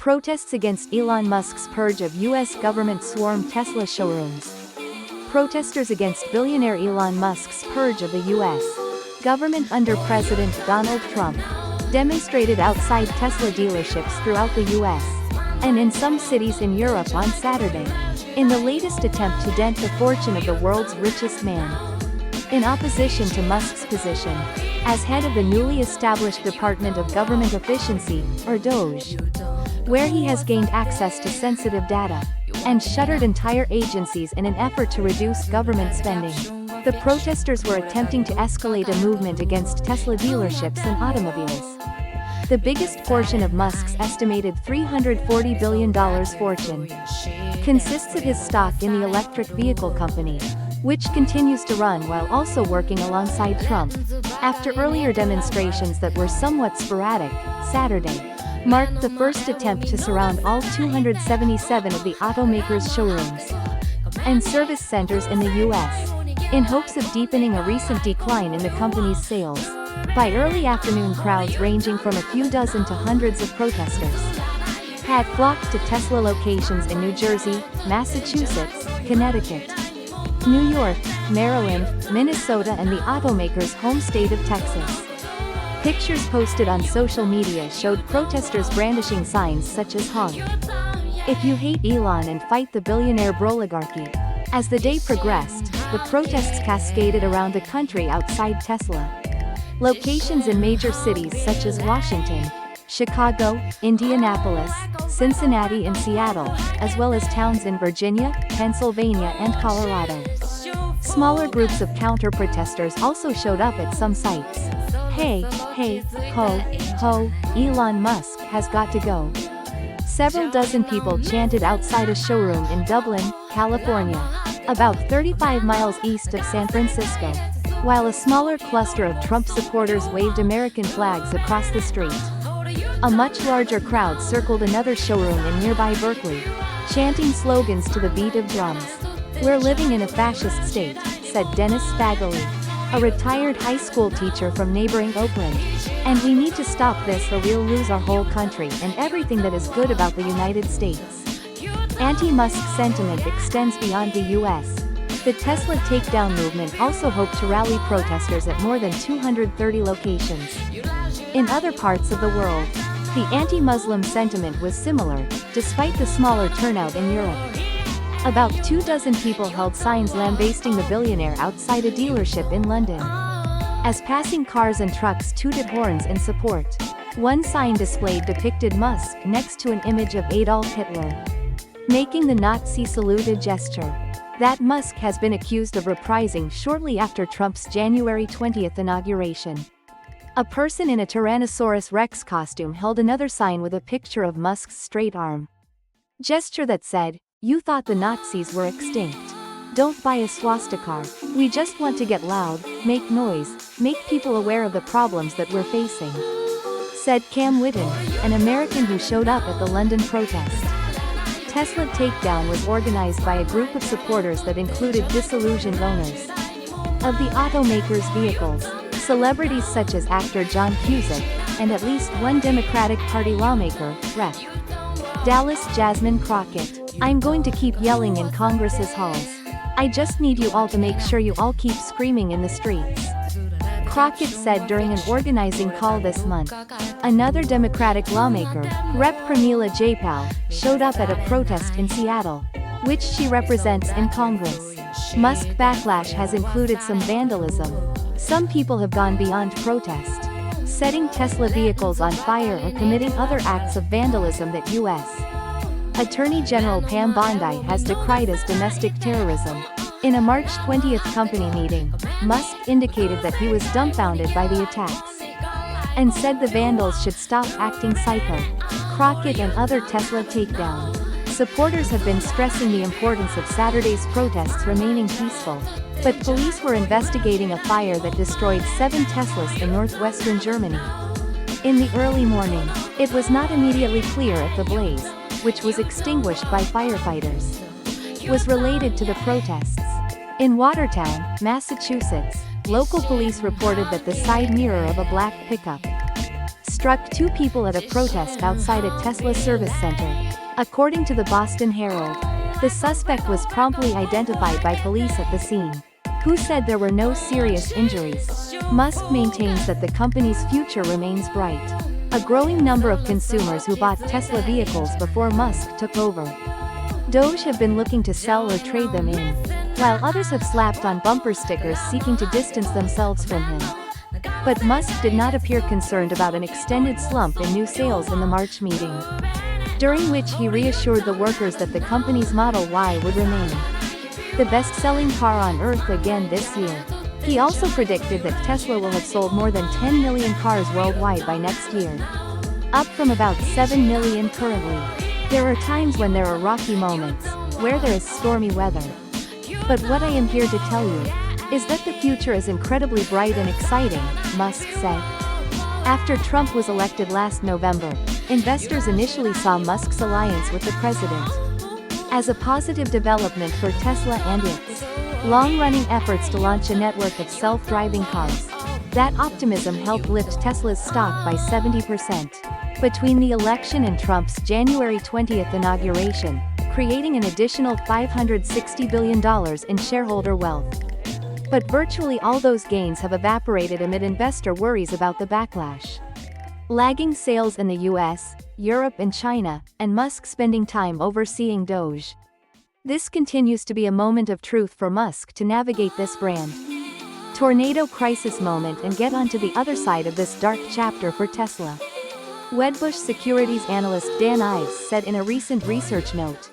Protests against Elon Musk's purge of U.S. government swarm Tesla showrooms. Protesters against billionaire Elon Musk's purge of the U.S. government under President Donald Trump demonstrated outside Tesla dealerships throughout the U.S. and in some cities in Europe on Saturday, in the latest attempt to dent the fortune of the world's richest man. In opposition to Musk's position as head of the newly established Department of Government Efficiency, or DOGE, where he has gained access to sensitive data and shuttered entire agencies in an effort to reduce government spending. The protesters were attempting to escalate a movement against Tesla dealerships and automobiles. The biggest portion of Musk's estimated $340 billion fortune consists of his stock in the electric vehicle company, which continues to run while also working alongside Trump. After earlier demonstrations that were somewhat sporadic, Saturday marked the first attempt to surround all 277 of the automaker's showrooms and service centers in the U.S., in hopes of deepening a recent decline in the company's sales. By early afternoon, crowds ranging from a few dozen to hundreds of protesters had flocked to Tesla locations in New Jersey, Massachusetts, Connecticut, New York, Maryland, Minnesota, and the automaker's home state of Texas. Pictures posted on social media showed protesters brandishing signs such as "Honk if you hate Elon" and "Fight the billionaire broligarchy." As the day progressed, the protests cascaded around the country outside Tesla locations in major cities such as Washington, Chicago, Indianapolis, Cincinnati, and Seattle, as well as towns in Virginia, Pennsylvania, and Colorado. Smaller groups of counter-protesters also showed up at some sites. "Hey, hey, ho, ho, Elon Musk has got to go." Several dozen people chanted outside a showroom in Dublin, California, about 35 miles east of San Francisco, while a smaller cluster of Trump supporters waved American flags across the street. A much larger crowd circled another showroom in nearby Berkeley, chanting slogans to the beat of drums. "We're living in a fascist state," said Dennis Spagley, a retired high school teacher from neighboring Oakland, "and we need to stop this or we'll lose our whole country and everything that is good about the United States." Anti-Musk sentiment extends beyond the U.S. The Tesla Takedown movement also hoped to rally protesters at more than 230 locations in other parts of the world. The anti-Muslim sentiment was similar, despite the smaller turnout in Europe. About 24 people held signs lambasting the billionaire outside a dealership in London, as passing cars and trucks tooted horns in support. One sign displayed depicted Musk next to an image of Adolf Hitler, making the Nazi salute a gesture that Musk has been accused of reprising shortly after Trump's January 20 inauguration. A person in a Tyrannosaurus Rex costume held another sign with a picture of Musk's straight arm gesture that said, "You thought the Nazis were extinct. Don't buy a swastika. We just want to get loud, make noise, make people aware of the problems that we're facing," said Cam Whitten, an American who showed up at the London protest. Tesla Takedown was organized by a group of supporters that included disillusioned owners of the automaker's vehicles, celebrities such as actor John Cusack, and at least one Democratic Party lawmaker, Rep. Dallas Jasmine Crockett. "I'm going to keep yelling in Congress's halls. I just need you all to make sure you all keep screaming in the streets," Crockett said during an organizing call this month. Another Democratic lawmaker, Rep. Pramila Jayapal, showed up at a protest in Seattle, which she represents in Congress. Musk backlash has included some vandalism. Some people have gone beyond protest, setting Tesla vehicles on fire or committing other acts of vandalism that U.S. Attorney General Pam Bondi has decried as domestic terrorism. In a March 20 company meeting, Musk indicated that he was dumbfounded by the attacks and said the vandals should stop acting psycho. Crockett and other Tesla Takedown supporters have been stressing the importance of Saturday's protests remaining peaceful, but police were investigating a fire that destroyed 7 Teslas in northwestern Germany. In the early morning, it was not immediately clear if the blaze, which was extinguished by firefighters, was related to the protests. In Watertown, Massachusetts, local police reported that the side mirror of a black pickup struck two people at a protest outside a Tesla service center. According to the Boston Herald, the suspect was promptly identified by police at the scene, who said there were no serious injuries. Musk maintains that the company's future remains bright. A growing number of consumers who bought Tesla vehicles before Musk took over DOGE have been looking to sell or trade them in, while others have slapped on bumper stickers seeking to distance themselves from him. But Musk did not appear concerned about an extended slump in new sales in the March meeting, during which he reassured the workers that the company's Model Y would remain the best-selling car on Earth again this year. He also predicted that Tesla will have sold more than 10 million cars worldwide by next year, up from about 7 million currently. There are times when there are rocky moments, where there is stormy weather. But what I am here to tell you is that the future is incredibly bright and exciting, Musk said. After Trump was elected last November, investors initially saw Musk's alliance with the president as a positive development for Tesla and its long-running efforts to launch a network of self-driving cars. That optimism helped lift Tesla's stock by 70% between the election and Trump's January 20th inauguration, creating an additional $560 billion in shareholder wealth. But virtually all those gains have evaporated amid investor worries about the backlash. Lagging sales in the US, Europe and China, and Musk spending time overseeing DOGE. This continues to be a moment of truth for Musk to navigate this brand tornado crisis moment and get onto the other side of this dark chapter for Tesla. Wedbush Securities analyst Dan Ives said in a recent research note,